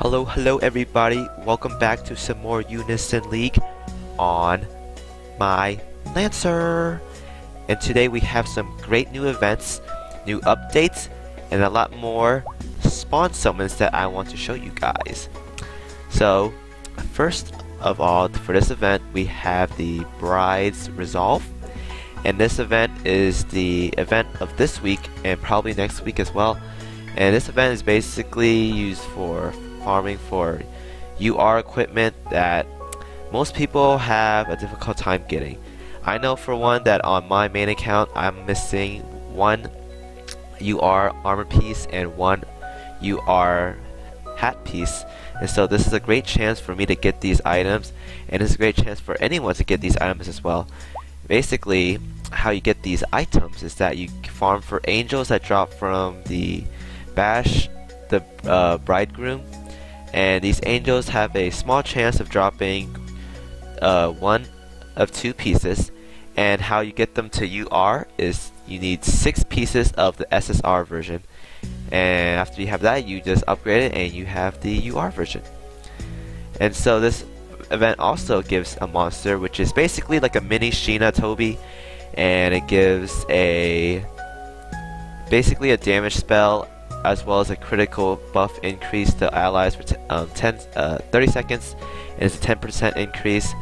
Hello everybody, welcome back to some more Unison League on my Lancer. And today we have some great new events, new updates, and a lot more spawn summons that I want to show you guys. So, first of all, for this event we have the Bride's Resolve. And this event is the event of this week and probably next week as well. And this event is basically used for farming for UR equipment that most people have a difficult time getting. I know for one that on my main account I'm missing one UR armor piece and one UR hat piece, and so this is a great chance for me to get these items, and it's a great chance for anyone to get these items as well. Basically, how you get these items is that you farm for angels that drop from the Bash, the bridegroom, and these angels have a small chance of dropping one of two pieces. And how you get them to UR is you need 6 pieces of the SSR version, and after you have that you just upgrade it and you have the UR version. And so this event also gives a monster which is basically like a mini Sheena Toby, and it gives basically a damage spell as well as a critical buff increase to allies for 30 seconds, and it's a 10% increase.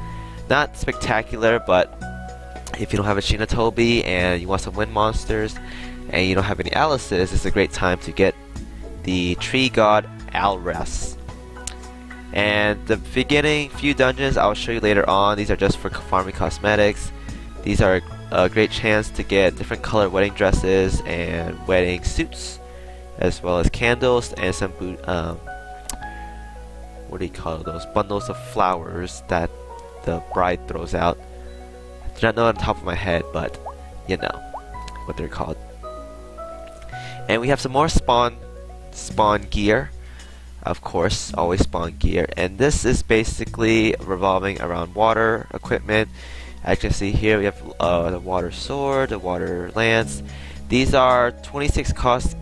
Not spectacular, but if you don't have a Sheena Toby and you want some wind monsters and you don't have any Alices, it's a great time to get the Tree God Alres. And the beginning few dungeons I'll show you later on. These are just for farming cosmetics. These are a great chance to get different colored wedding dresses and wedding suits, as well as candles and some what do you call those bundles of flowers that the bride throws out. I do not know on top of my head, but you know what they're called. And we have some more spawn gear. Of course, always spawn gear, and this is basically revolving around water equipment. As you can see here, we have the water sword, the water lance. These are 26 cost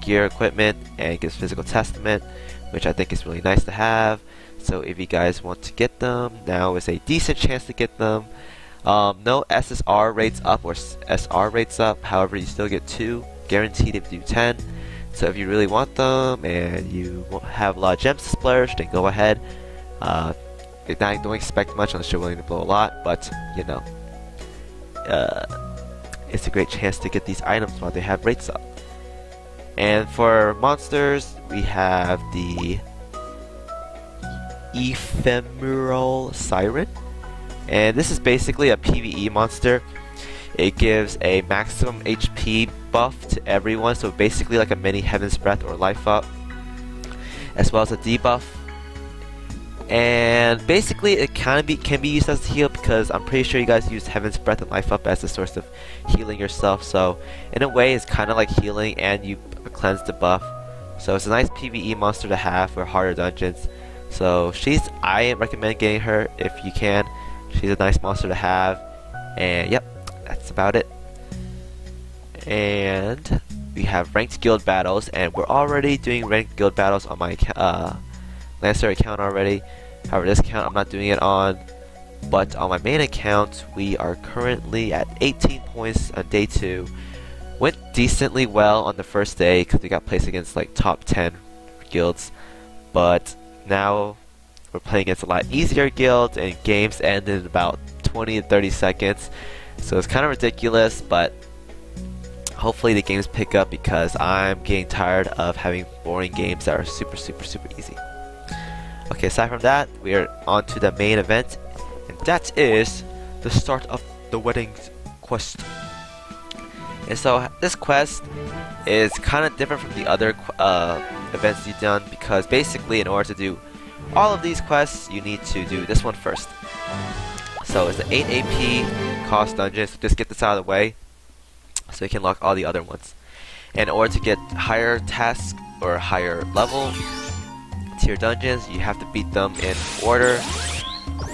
gear equipment, and it gives physical testament, which I think is really nice to have. So if you guys want to get them, now is a decent chance to get them. No SSR rates up or SR rates up, however you still get 2 guaranteed if you do 10. So if you really want them and you have a lot of gems to splurge, then go ahead. Don't expect much unless you're willing to blow a lot, but you know, it's a great chance to get these items while they have rates up. And for monsters, we have the Ephemeral Siren, and this is basically a PvE monster. It gives a maximum HP buff to everyone, so basically like a mini Heaven's Breath or Life Up, as well as a debuff. And basically it can be used as a heal, because I'm pretty sure you guys use Heaven's Breath and Life Up as a source of healing yourself. So in a way it's kind of like healing, and you cleanse the buff. So it's a nice PvE monster to have for harder dungeons. So I recommend getting her if you can. She's a nice monster to have. And yep, that's about it. And we have ranked guild battles, and we're already doing ranked guild battles on my Lancer account already. However, this account I'm not doing it on, but on my main account we are currently at 18 points on day 2. Went decently well on the first day because we got placed against like top 10 guilds, but now we're playing against a lot easier guilds, and games end in about 20 to 30 seconds. So it's kind of ridiculous, but hopefully the games pick up, because I'm getting tired of having boring games that are super easy. Okay, aside from that, we are on to the main event, and that is the start of the wedding quest. And so this quest is kind of different from the other events you've done, because basically in order to do all of these quests you need to do this one first. So it's an 8 AP cost dungeon, so just get this out of the way so you can lock all the other ones. And in order to get higher tasks or higher level tier dungeons, you have to beat them in order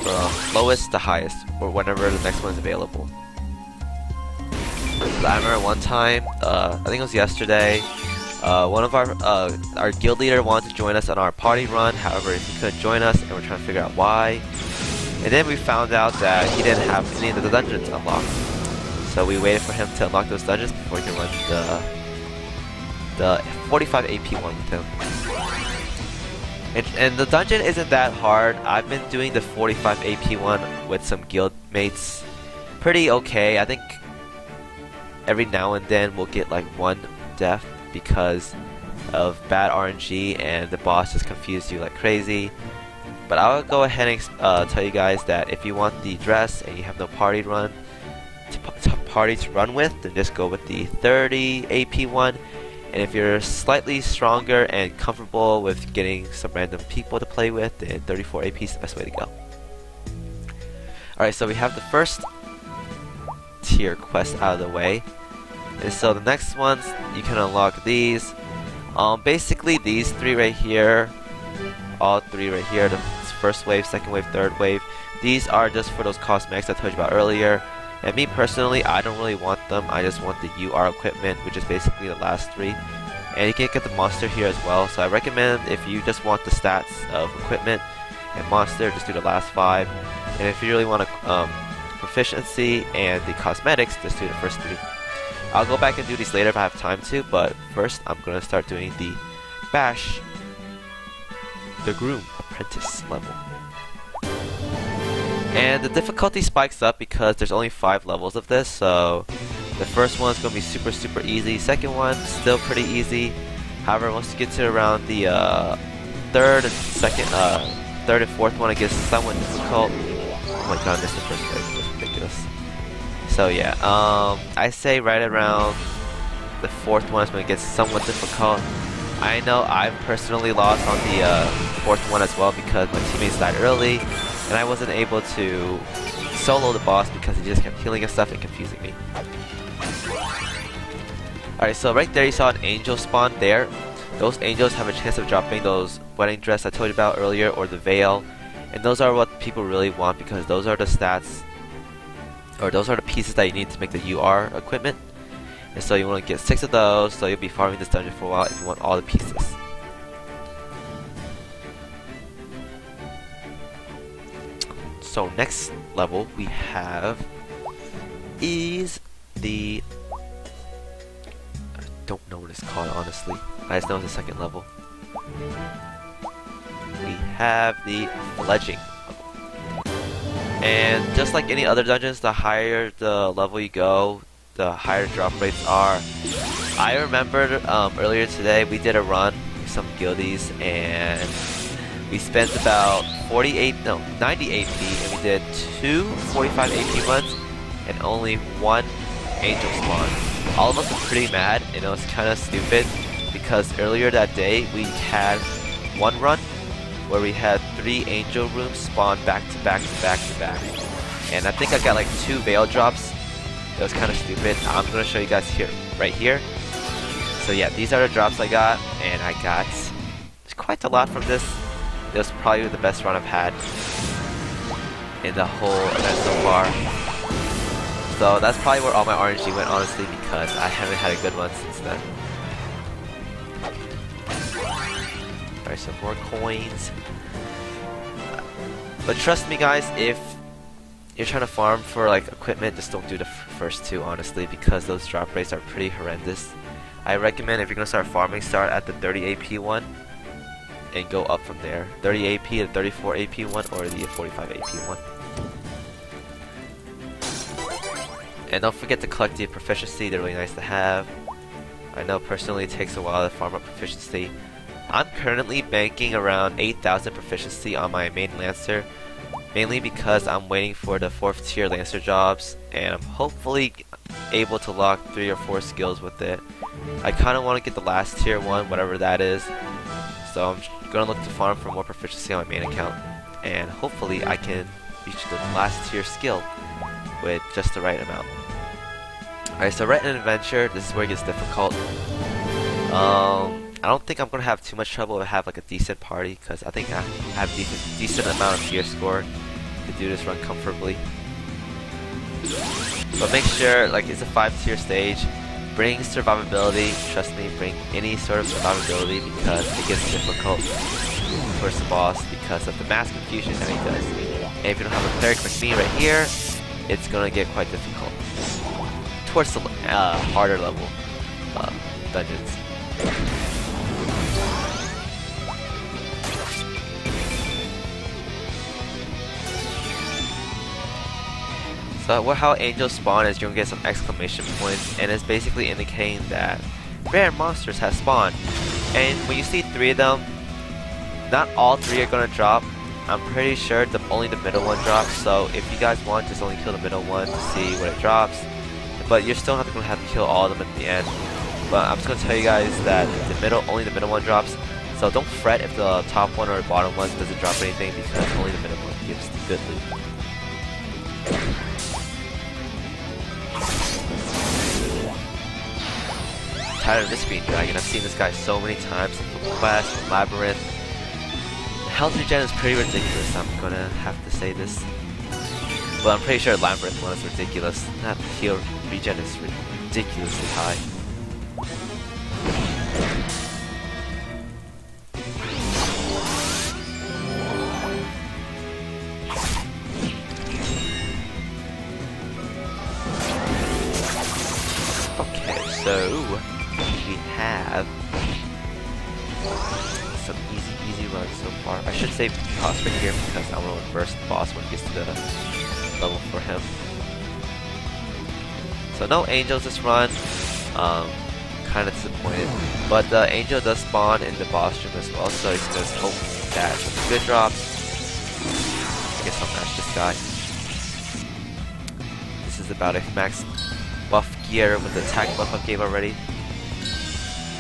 from lowest to highest, or whenever the next one is available. So I remember one time, I think it was yesterday, One of our guild leader wanted to join us on our party run, however he couldn't join us and we're trying to figure out why. And then we found out that he didn't have any of the dungeons unlocked. So we waited for him to unlock those dungeons before we can run the 45 AP one with him. And the dungeon isn't that hard. I've been doing the 45 AP one with some guild mates pretty okay. I think every now and then we'll get like one death because of bad RNG and the boss just confused you like crazy. But I'll go ahead and tell you guys that if you want the dress and you have no party to run with, then just go with the 30 AP one. And if you're slightly stronger and comfortable with getting some random people to play with, then 34 AP is the best way to go. Alright, so we have the first tier quest out of the way. And so the next ones, you can unlock these. Basically these three right here, all three right here, the first wave, second wave, third wave, these are just for those cosmetics I told you about earlier. And me personally, I don't really want them. I just want the UR equipment, which is basically the last three. And you can get the monster here as well. So I recommend if you just want the stats of equipment and monster, just do the last 5. And if you really want a proficiency and the cosmetics, just do the first 3. I'll go back and do these later if I have time to, but first I'm going to start doing the Bash the Groom Apprentice level. And the difficulty spikes up because there's only 5 levels of this, so the first one's going to be super easy, second one still pretty easy. However, once you get to around the third and fourth one, it gets somewhat difficult. Oh my god, this is the first wave, that's ridiculous. So yeah, I say right around the 4th one is when it gets somewhat difficult. I know I've personally lost on the 4th one as well because my teammates died early. And I wasn't able to solo the boss because he just kept healing and stuff and confusing me. Alright, so right there you saw an angel spawn there. Those angels have a chance of dropping those wedding dress I told you about earlier, or the veil. And those are what people really want because those are the stats, or those are the pieces that you need to make the UR equipment. And so you want to get 6 of those, so you'll be farming this dungeon for a while if you want all the pieces. So next level we have is the, I don't know what it's called honestly, I just know it's the 2nd level. We have the Fledging level. And just like any other dungeons, the higher the level you go, the higher drop rates are. I remembered earlier today we did a run with some guildies and we spent about 98 AP and we did 2 45 AP runs and only 1 angel spawn. All of us were pretty mad and it was kind of stupid because earlier that day we had one run where we had 3 angel rooms spawn back to back to back to back. And I think I got like 2 veil drops. It was kind of stupid. I'm going to show you guys here, right here. So yeah, these are the drops I got, and I got quite a lot from this. It was probably the best run I've had in the whole event so far. So that's probably where all my RNG went, honestly, because I haven't had a good one since then. Alright, some more coins. But trust me guys, if you're trying to farm for like equipment, just don't do the first 2, honestly, because those drop rates are pretty horrendous. I recommend if you're gonna start farming, start at the 30 AP one and go up from there. 30 AP to 34 AP one, or the 45 AP one. And don't forget to collect the proficiency, they're really nice to have. I know personally it takes a while to farm up proficiency. I'm currently banking around 8,000 proficiency on my main Lancer, mainly because I'm waiting for the 4th tier Lancer jobs, and I'm hopefully able to lock 3 or 4 skills with it. I kind of want to get the last tier one, whatever that is, so I'm going to look to farm for more proficiency on my main account, and hopefully I can reach the last tier skill with just the right amount. Alright, so right in Adventure, this is where it gets difficult. I don't think I'm going to have too much trouble to have like a decent party, because I think I have a decent amount of gear score to do this run comfortably. But make sure, like, it's a 5 tier stage, bring survivability. Trust me, bring any sort of survivability because it gets difficult towards the boss because of the mass confusion that he does. And if you don't have a cleric like me right here, it's gonna get quite difficult towards the harder level dungeons. So how angels spawn is you're gonna get some exclamation points, and it's basically indicating that rare monsters have spawned. And when you see 3 of them, not all 3 are gonna drop. I'm pretty sure only the middle one drops. So if you guys want, just only kill the middle one to see what it drops. But you're still not gonna have to kill all of them at the end. But I'm just gonna tell you guys that only the middle one drops. So don't fret if the top one or bottom one doesn't drop anything because only the middle one gives the good loot. Tired of this green dragon. I've seen this guy so many times from Quest, from Labyrinth. The health regen is pretty ridiculous. I'm gonna have to say this. Well, I'm pretty sure Labyrinth one is ridiculous. That heal regen is ridiculously high. Okay, so we have some easy runs so far. I should save Cosmic here because I want to reverse the boss when it gets to the level for him. So no angels this run. Kind of disappointed, but the angel does spawn in the boss room as well. So you can just hope that some good drops. I guess I'll match this guy. This is about a max buff gear with the attack buff I gave already.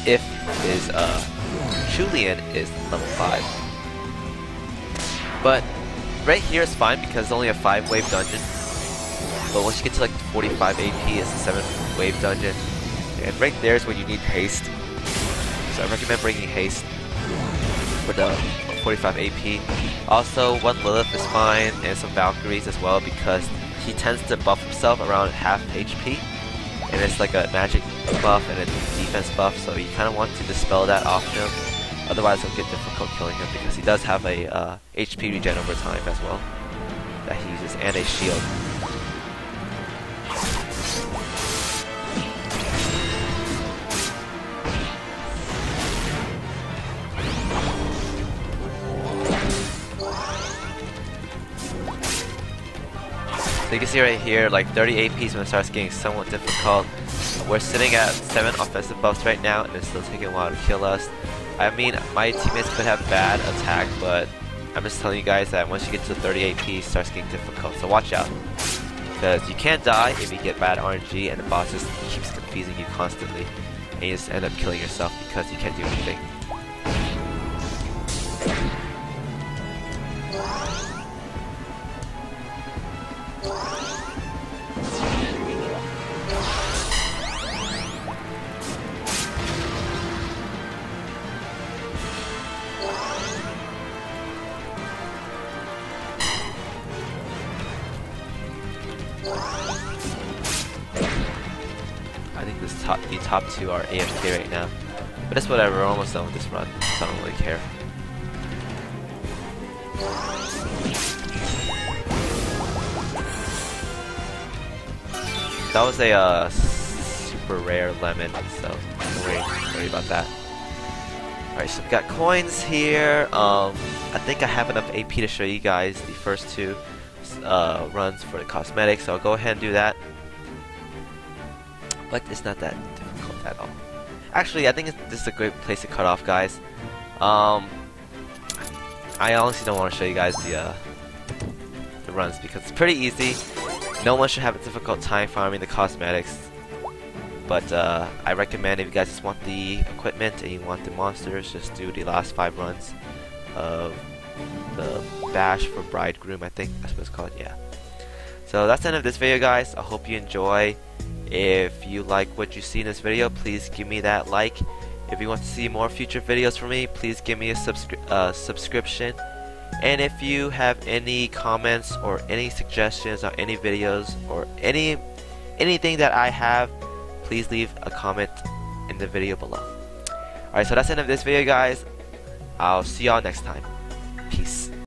If his Julian is level 5. But right here is fine because it's only a 5-wave dungeon. But once you get to like 45 AP, it's a 7-wave dungeon. And right there is when you need haste. So I recommend bringing haste for the 45 AP. Also, 1 Lilith is fine and some Valkyries as well because he tends to buff himself around half HP. And it's like a magic buff and a defense buff, so you kind of want to dispel that off him. Otherwise it'll get difficult killing him because he does have a HP regen over time as well that he uses, and a shield. So you can see right here, like 30 APs when it starts getting somewhat difficult. We're sitting at 7 offensive buffs right now, and it's still taking a while to kill us. I mean, my teammates could have bad attack, but I'm just telling you guys that once you get to 30 AP, it starts getting difficult. So watch out, because you can't die if you get bad RNG, and the boss just keeps confusing you constantly, and you just end up killing yourself because you can't do anything. I think the top 2 are AFK right now, but it's whatever. We're almost done with this run, so I don't really care. That was a super rare lemon, so don't worry about that. Alright, so we've got coins here. I think I have enough AP to show you guys the first 2 runs for the cosmetics, so I'll go ahead and do that. But it's not that difficult at all. Actually, I think this is a great place to cut off, guys. I honestly don't want to show you guys the runs because it's pretty easy. No one should have a difficult time farming the cosmetics. But I recommend if you guys just want the equipment and you want the monsters, just do the last 5 runs of the Bash for Bridegroom, I think that's what it's called, yeah. So that's the end of this video, guys. I hope you enjoy. If you like what you see in this video, please give me that like. If you want to see more future videos from me, please give me a subscription. And if you have any comments or any suggestions on any videos or anything that I have, please leave a comment in the video below. Alright, so that's the end of this video, guys. I'll see y'all next time. Peace.